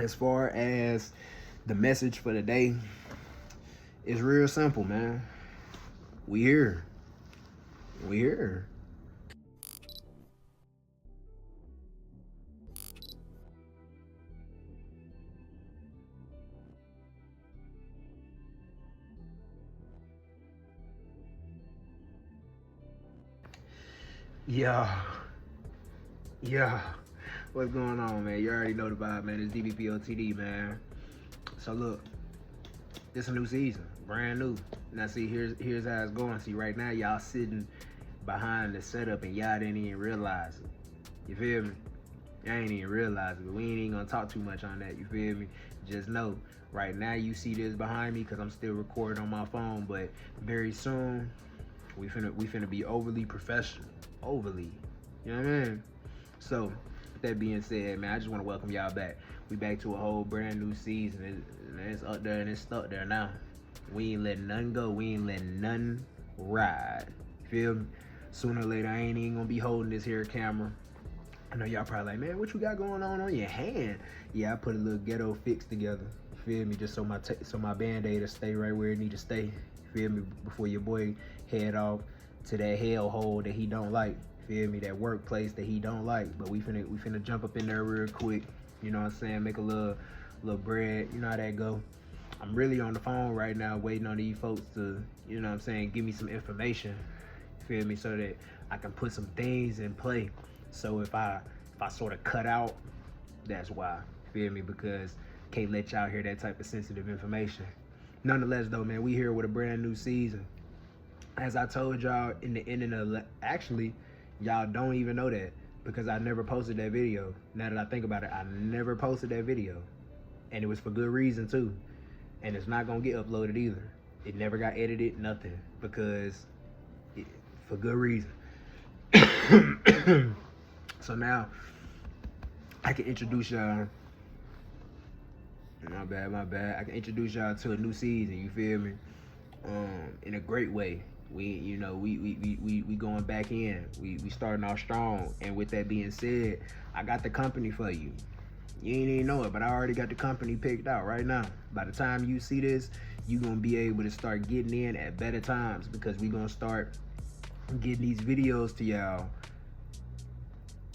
As far as the message for the day, it's real simple, man. We here. We here. Yeah. Yeah. What's going on, man? You already know the vibe, man. It's DBPOTD, man. So look, it's a new season, brand new. Now see, here's how it's going. See, right now y'all sitting behind the setup and y'all didn't even realize it. You feel me? Y'all ain't even realize it, but we ain't even gonna talk too much on that. You feel me? Just know, right now you see this behind me because I'm still recording on my phone, but very soon we finna be overly professional, overly. You know what I mean? So, with that being said, man, I just want to welcome y'all back. We back to a whole brand new season. It's up there and it's stuck there now. We ain't letting none go. We ain't letting none ride. Feel me? Sooner or later, I ain't even gonna be holding this here camera. I know y'all probably like, man, what you got going on your hand? Yeah, I put a little ghetto fix together. Feel me? Just so my band-aid will stay right where it need to stay. Feel me? Before your boy head off to that hellhole that he don't like. Feel me? That workplace that he don't like. But we finna jump up in there real quick. You know what I'm saying? Make a little bread. You know how that go. I'm really on the phone right now waiting on these folks to, you know what I'm saying, give me some information. Feel me? So that I can put some things in play. So if I sort of cut out, that's why. Feel me? Because can't let y'all hear that type of sensitive information. Nonetheless, though, man, we here with a brand new season. As I told y'all in the ending of, actually, y'all don't even know that because I never posted that video. Now that I think about it, I never posted that video. And it was for good reason, too. And it's not going to get uploaded either. It never got edited, nothing. Because, for good reason. So now, I can introduce y'all. My bad. I can introduce y'all to a new season, you feel me? In a great way. We going back in. We starting off strong. And with that being said, I got the company for you. You ain't even know it, but I already got the company picked out right now. By the time you see this, you gonna be able to start getting in at better times because we gonna start getting these videos to y'all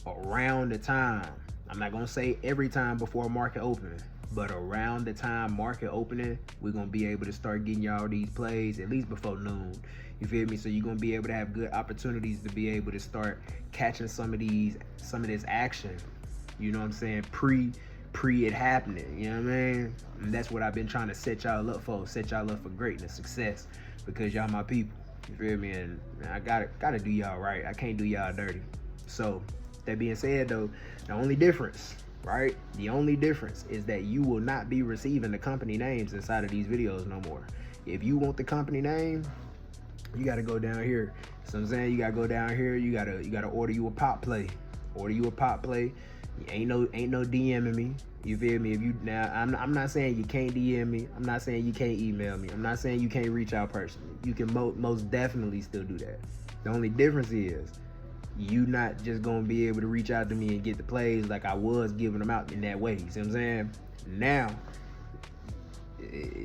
around the time. I'm not gonna say every time before market opening, but around the time market opening, we're gonna be able to start getting y'all these plays at least before noon. You feel me? So you're gonna be able to have good opportunities to be able to start catching some of this action. You know what I'm saying? Pre it happening. You know what I mean? And that's what I've been trying to set y'all up for. Set y'all up for greatness, success, because y'all my people. You feel me? And I gotta do y'all right. I can't do y'all dirty. So that being said, though, the only difference, right? The only difference is that you will not be receiving the company names inside of these videos no more. If you want the company name, you gotta go down here. So I'm saying you gotta go down here. You gotta order you a pop play. Order you a pop play. Ain't no DMing me. You feel me? If you now, I'm not saying you can't DM me. I'm not saying you can't email me. I'm not saying you can't reach out personally. You can most definitely still do that. The only difference is you not just gonna be able to reach out to me and get the plays like I was giving them out in that way. You see what I'm saying? Now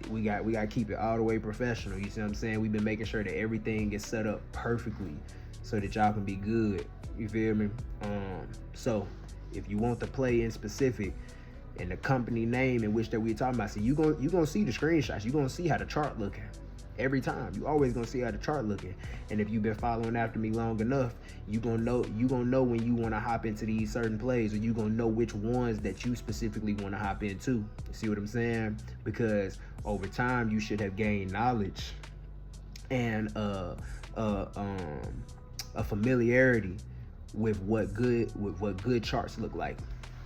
we got to keep it all the way professional. You see what I'm saying? We've been making sure that everything is set up perfectly so that y'all can be good. You feel me? So if you want the play in specific and the company name in which that we're talking about, so you gonna see the screenshots. You gonna see how the chart looking. Every time, you always gonna see how the chart looking. And if you've been following after me long enough, you gonna know when you wanna hop into these certain plays, or you gonna know which ones that you specifically wanna hop into. You see what I'm saying? Because over time, you should have gained knowledge and a familiarity with what good charts look like.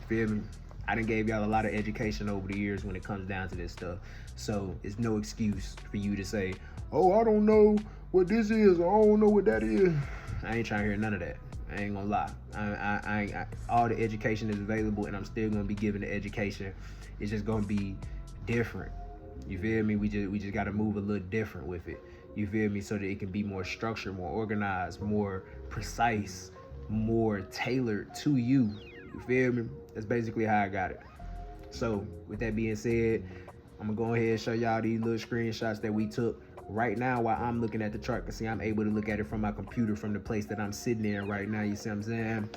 Feel me? I done gave y'all a lot of education over the years when it comes down to this stuff. So it's no excuse for you to say, oh, I don't know what this is, or I don't know what that is. I ain't trying to hear none of that. I ain't gonna lie. I all the education is available, and I'm still gonna be giving the education. It's just gonna be different. You feel me? We just gotta move a little different with it. You feel me? So that it can be more structured, more organized, more precise, more tailored to you. You feel me? That's basically how I got it. So with that being said, I'm gonna go ahead and show y'all these little screenshots that we took right now while I'm looking at the chart. Cause see, I'm able to look at it from my computer from the place that I'm sitting in right now. You see what I'm saying?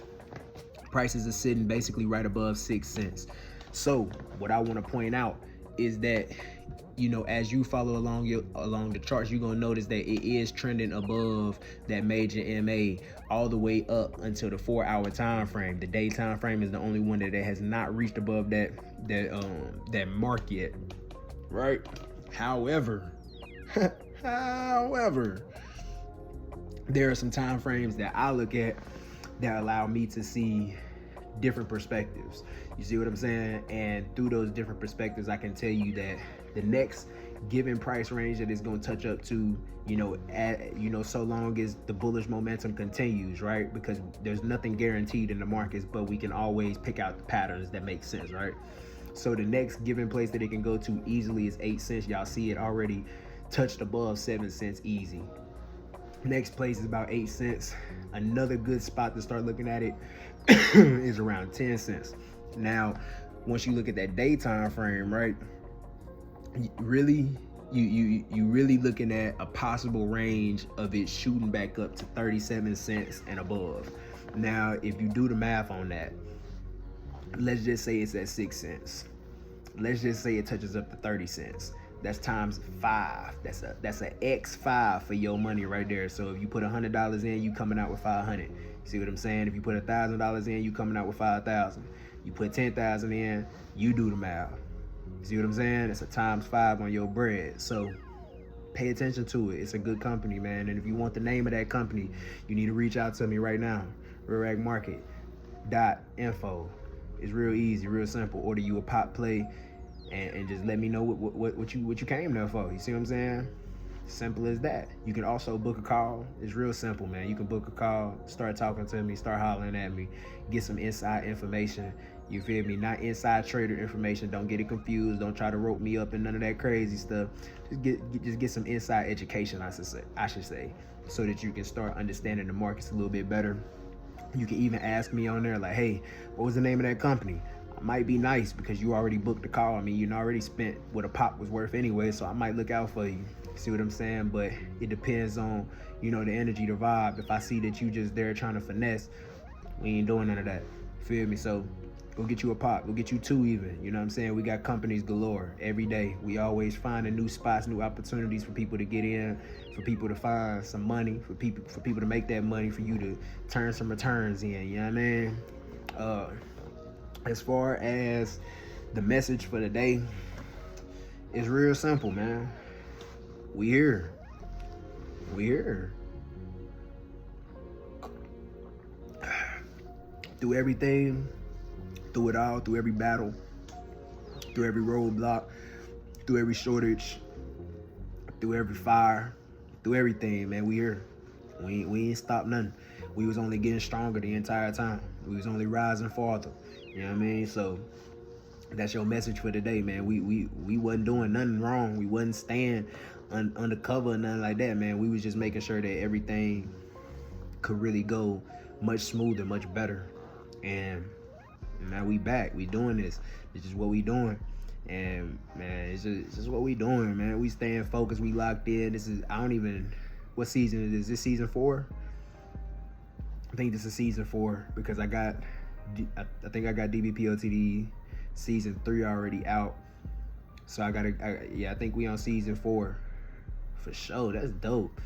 Prices are sitting basically right above 6 cents. So what I want to point out is that, you know, as you follow along the charts, you're gonna notice that it is trending above that major MA all the way up until the 4-hour time frame. The day time frame is the only one that has not reached above that mark yet, right? However, there are some time frames that I look at that allow me to see different perspectives. You see what I'm saying? And through those different perspectives, I can tell you that the next given price range that is going to touch up to, so long as the bullish momentum continues, right? Because there's nothing guaranteed in the markets, but we can always pick out the patterns that make sense, right? So the next given place that it can go to easily is 8 cents. Y'all see it already touched above 7 cents easy. Next place is about 8 cents. Another good spot to start looking at it is around 10 cents. Now, once you look at that daytime frame, right, you really looking at a possible range of it shooting back up to 37 cents and above. Now, if you do the math on that, let's just say it's at 6 cents. Let's just say it touches up to 30 cents. That's times 5. That's a X5 for your money right there. So if you put $100 in, you coming out with 500. See what I'm saying? If you put $1,000 in, you coming out with 5,000. You put 10,000 in, you do the math. See what I'm saying? It's a times 5 on your bread. So pay attention to it. It's a good company, man. And if you want the name of that company, you need to reach out to me right now. RealRagMarket.info. It's real easy, real simple. Order you a pop play. And just let me know what you came there for. You see what I'm saying? Simple as that. You can also book a call. It's real simple, man. You can book a call, start talking to me, start hollering at me, get some inside information. You feel me? Not inside trader information. Don't get it confused. Don't try to rope me up in none of that crazy stuff. Just get some inside education, I should say, so that you can start understanding the markets a little bit better. You can even ask me on there like, hey, what was the name of that company? I might be nice because you already booked the call. I mean, you already spent what a pop was worth anyway, so I might look out for you. See what I'm saying? But it depends on, the energy, the vibe. If I see that you just there trying to finesse, we ain't doing none of that. Feel me? So go get you a pop. Go get you 2 even. You know what I'm saying? We got companies galore every day. We always finding new spots, new opportunities for people to get in, for people to find some money, for people to make that money, for you to turn some returns in. You know what I mean? As far as the message for the day, it's real simple, man. We here. Through everything, through it all, through every battle, through every roadblock, through every shortage, through every fire, through everything, man, we here. We ain't stopped nothing. We was only getting stronger the entire time. We was only rising farther. You know what I mean? So that's your message for today, man. We wasn't doing nothing wrong. We wasn't staying undercover or nothing like that, man. We was just making sure that everything could really go much smoother, much better. And now we back. We doing this. It's just what we doing. And man, it's just what we doing, man. We staying focused. We locked in. What season is this? Is this season 4? I think this is season 4 because I think I got DBPOTD season 3 already out. So I think we on season 4 for sure. That's dope.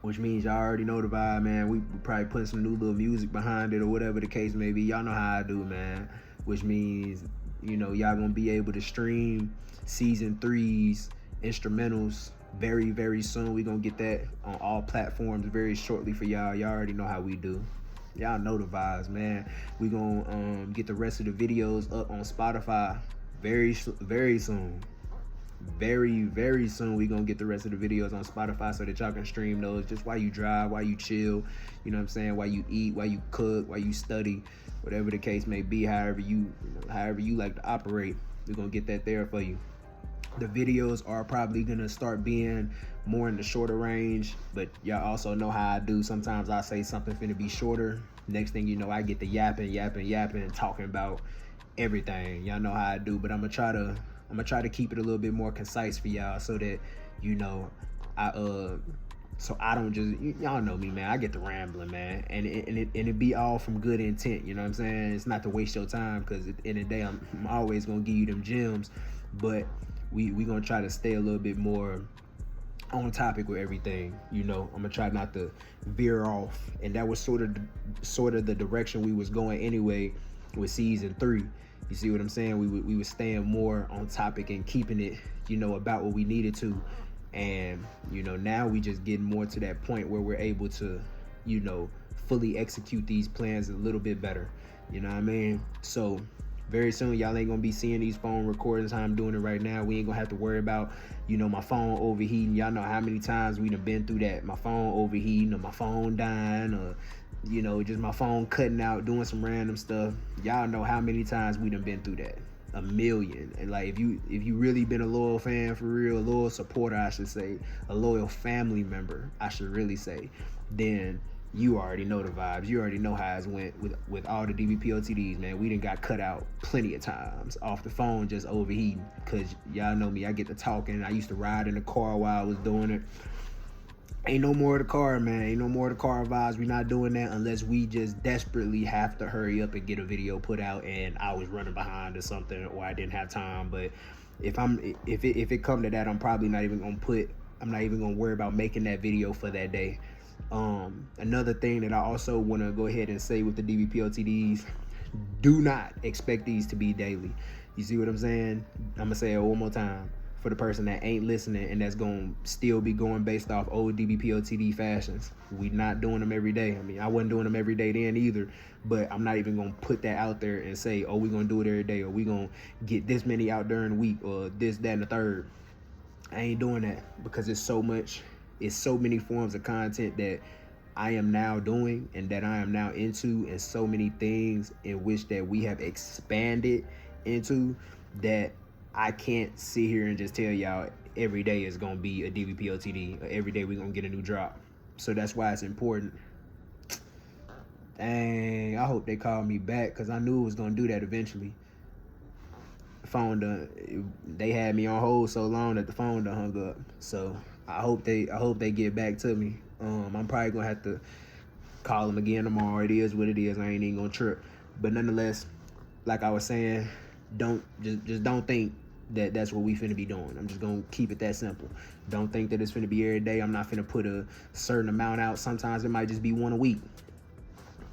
Which means y'all already know the vibe, man. We probably put some new little music behind it or whatever the case may be. Y'all know how I do, man. Which means, y'all gonna be able to stream season 3's instrumentals very, very soon. We gonna get that on all platforms very shortly for y'all. Y'all already know how we do. Y'all know the vibes, man. We gonna get the rest of the videos up on Spotify very, very soon. Very, very soon we gonna get the rest of the videos on Spotify so that y'all can stream those just while you drive, while you chill, you know what I'm saying, while you eat, while you cook, while you study, whatever the case may be, however you like to operate. We're gonna get that there for you. The videos are probably gonna start being more in the shorter range, but y'all also know how I do. Sometimes I say something finna be shorter. Next thing you know, I get the yapping, talking about everything. Y'all know how I do, but I'm gonna try to keep it a little bit more concise for y'all, so that you know I so I don't just, y'all know me, man. I get to rambling, man, and it be all from good intent. You know what I'm saying? It's not to waste your time, because at the end of the day, I'm always gonna give you them gems, but we gonna try to stay a little bit more on topic with everything. You know, I'm gonna try not to veer off, and that was sort of the direction we was going anyway with season 3. You see what I'm saying? We was staying more on topic and keeping it, you know, about what we needed to. And, you know, now we just getting more to that point where we're able to, you know, fully execute these plans a little bit better. You know what I mean? So very soon, y'all ain't gonna be seeing these phone recordings how I'm doing it right now. We ain't gonna have to worry about, you know, my phone overheating. Y'all know how many times we done been through that. My phone overheating, or my phone dying, or, you know, just my phone cutting out, doing some random stuff. Y'all know how many times we done been through that. A million. And like, if you really been a loyal fan for real, a loyal supporter, I should say, a loyal family member, I should really say, then you already know the vibes. You already know how it went with all the DBPOTDs, man. We done got cut out plenty of times off the phone just overheating, because y'all know me, I get to talking. I used to ride in the car while I was doing it. Ain't no more of the car, man. Ain't no more of the car vibes. We not doing that unless we just desperately have to hurry up and get a video put out, and I was running behind or something, or I didn't have time. But if it come to that, I'm probably not even gonna worry about making that video for that day. Another thing that I also want to go ahead and say with the DBPOTDs, do not expect these to be daily. You see what I'm saying? I'm gonna say it one more time for the person that ain't listening and that's gonna still be going based off old DBPOTD fashions. We not doing them every day. I mean, I wasn't doing them every day then either, but I'm not even gonna put that out there and say, oh, we gonna do it every day, or we gonna get this many out during the week, or this, that, and the third. I ain't doing that, because it's so many forms of content that I am now doing and that I am now into, and so many things in which that we have expanded into, that I can't sit here and just tell y'all every day is gonna be a DBPOTD, or every day we're gonna get a new drop. So that's why it's important. Dang, I hope they call me back, because I knew it was gonna do that eventually. The phone done, they had me on hold so long that the phone done hung up. So I hope they get back to me. I'm probably gonna have to call them again tomorrow. It is what it is. I ain't even gonna trip. But nonetheless, like I was saying, don't think that that's what we finna be doing. I'm just gonna keep it that simple. Don't think that it's finna be every day. I'm not finna put a certain amount out. Sometimes it might just be one a week.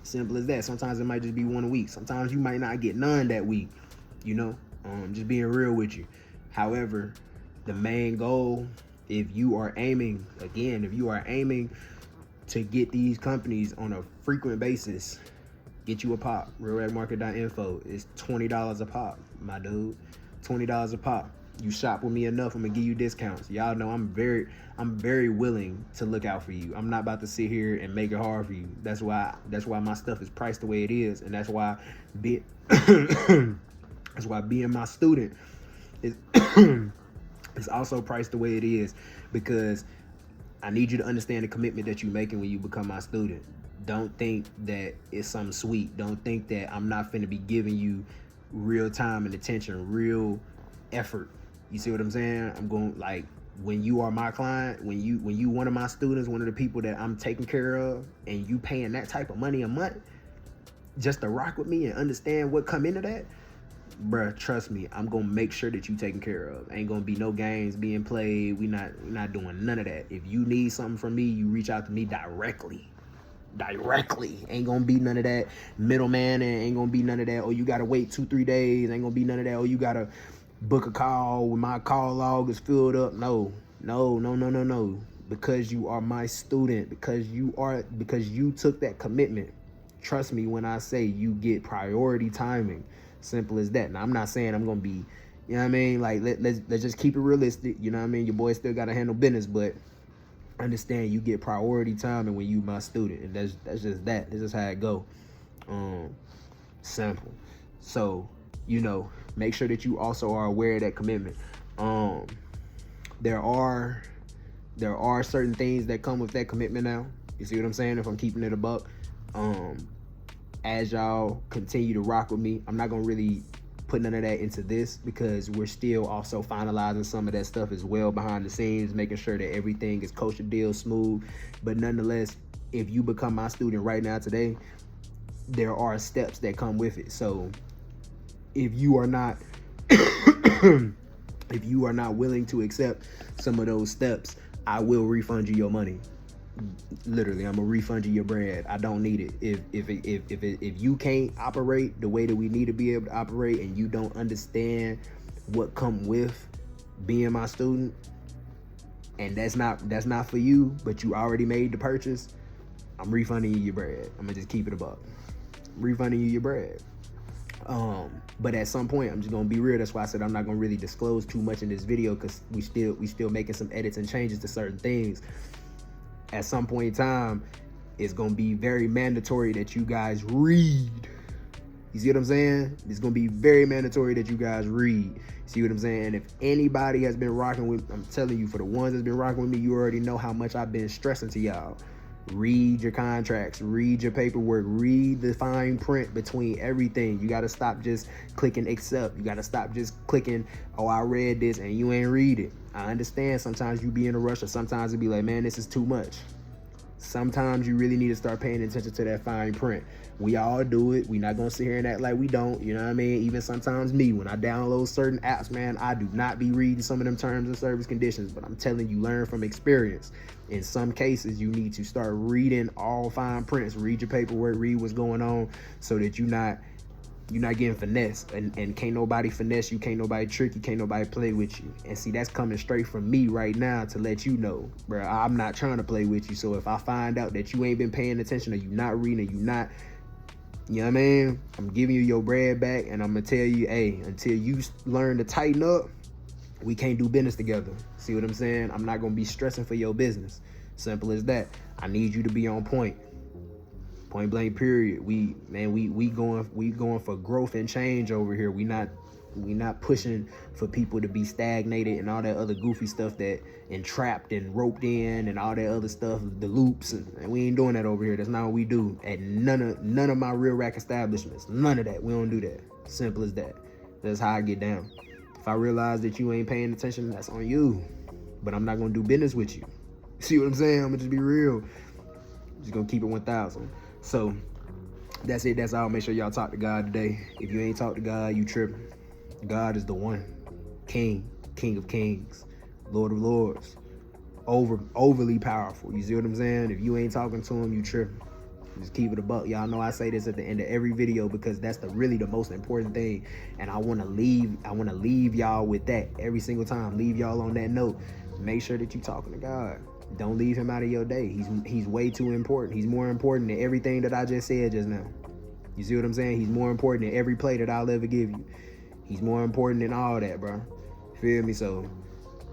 Simple as that. Sometimes it might just be one a week. Sometimes you might not get none that week. You know, just being real with you. However, the main goal, if you are aiming to get these companies on a frequent basis, get you a pop. RealRagMarket.info. It's $20 a pop, my dude. $20 a pop. You shop with me enough, I'm gonna give you discounts. Y'all know I'm very willing to look out for you. I'm not about to sit here and make it hard for you. That's why my stuff is priced the way it is, and that's why being my student is it's also priced the way it is, because I need you to understand the commitment that you're making when you become my student. Don't think that it's something sweet. Don't think that I'm not finna be giving you real time and attention, real effort. You see what I'm saying? I'm going, like, when you are my client, when you one of my students, one of the people that I'm taking care of, and you paying that type of money a month just to rock with me and understand what come into that, bruh, trust me, I'm gonna make sure that you taken care of. Ain't gonna be no games being played. We not doing none of that. If you need something from me, you reach out to me directly. Ain't gonna be none of that middleman, and ain't gonna be none of that, oh, you gotta wait 2-3 days. Ain't gonna be none of that, oh, you gotta book a call when my call log is filled up. No. Because you are my student, because you took that commitment, trust me when I say you get priority timing. Simple as that. Now, I'm not saying I'm gonna be, you know what I mean, like, let's just keep it realistic. You know what I mean? Your boy still gotta handle business, but understand you get priority timing when you my student, and that's just that. This is how it go. Simple. So, you know, make sure that you also are aware of that commitment. There are certain things that come with that commitment now. You see what I'm saying? If I'm keeping it a buck. As y'all continue to rock with me, I'm not gonna really put none of that into this because we're still also finalizing some of that stuff as well behind the scenes, making sure that everything is kosher deal smooth. But nonetheless, if you become my student right now today, there are steps that come with it. So if you are not if you are not willing to accept some of those steps, I will refund you your money. Literally, I'm gonna refund you your bread. I don't need it. If you can't operate the way that we need to be able to operate, and you don't understand what come with being my student, and that's not for you, but you already made the purchase, I'm refunding you your bread. I'm gonna just keep it a buck. I'm refunding you your bread. But at some point, I'm just gonna be real. That's why I said I'm not gonna really disclose too much in this video, because we still making some edits and changes to certain things. At some point in time, it's gonna be very mandatory that you guys read. You see what I'm saying? It's gonna be very mandatory that you guys read. See what I'm saying? If anybody has been rocking with, I'm telling you, for the ones that's been rocking with me, you already know how much I've been stressing to y'all. Read your contracts, read your paperwork, read the fine print between everything. You gotta stop just clicking accept. You gotta stop just clicking, oh, I read this, and you ain't read it. I understand sometimes you be in a rush, or sometimes it be like, man, this is too much. Sometimes you really need to start paying attention to that fine print. We all do it. We not gonna sit here and act like we don't, you know what I mean? Even sometimes me, when I download certain apps, man, I do not be reading some of them terms and service conditions, but I'm telling you, learn from experience. In some cases, you need to start reading all fine prints, read your paperwork, read what's going on, so that you're not getting finessed, and can't nobody finesse you, can't nobody trick you, can't nobody play with you. And see, that's coming straight from me right now to let you know, bro, I'm not trying to play with you. So if I find out that you ain't been paying attention, or you not reading, or you not, you know what I mean, I'm giving you your bread back, and I'm gonna tell you, hey, until you learn to tighten up, we can't do business together. See what I'm saying? I'm not gonna be stressing for your business. Simple as that. I need you to be on point. Point blank period. We going for growth and change over here. We not pushing for people to be stagnated and all that other goofy stuff, that entrapped and roped in and all that other stuff, the loops, and we ain't doing that over here. That's not what we do at none of my real rack establishments. None of that. We don't do that. Simple as that. That's how I get down. If I realize that you ain't paying attention, that's on you. But I'm not gonna do business with you. See what I'm saying? I'm gonna just be real. I'm just gonna keep it 1,000. So that's it. That's all. Make sure y'all talk to God today. If you ain't talk to God, you tripping. God is the one. King of kings, Lord of lords, overly powerful. You see what I'm saying? If you ain't talking to him, you tripping. Just keep it a buck. Y'all know I say this at the end of every video, because that's really the most important thing. And I want to leave y'all with that every single time. Leave y'all on that note. Make sure that you talking to God. Don't leave him out of your day. He's way too important. He's more important than everything that I just said just now. You see what I'm saying? He's more important than every play that I'll ever give you. He's more important than all that, bro. Feel me? So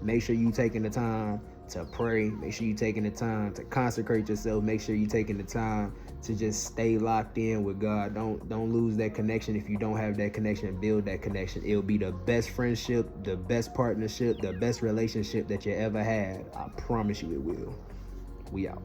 make sure you taking the time to pray. Make sure you taking the time to consecrate yourself. Make sure you taking the time to just stay locked in with God. Don't lose that connection. If you don't have that connection, build that connection. It'll be the best friendship, the best partnership, the best relationship that you ever had. I promise you it will. We out.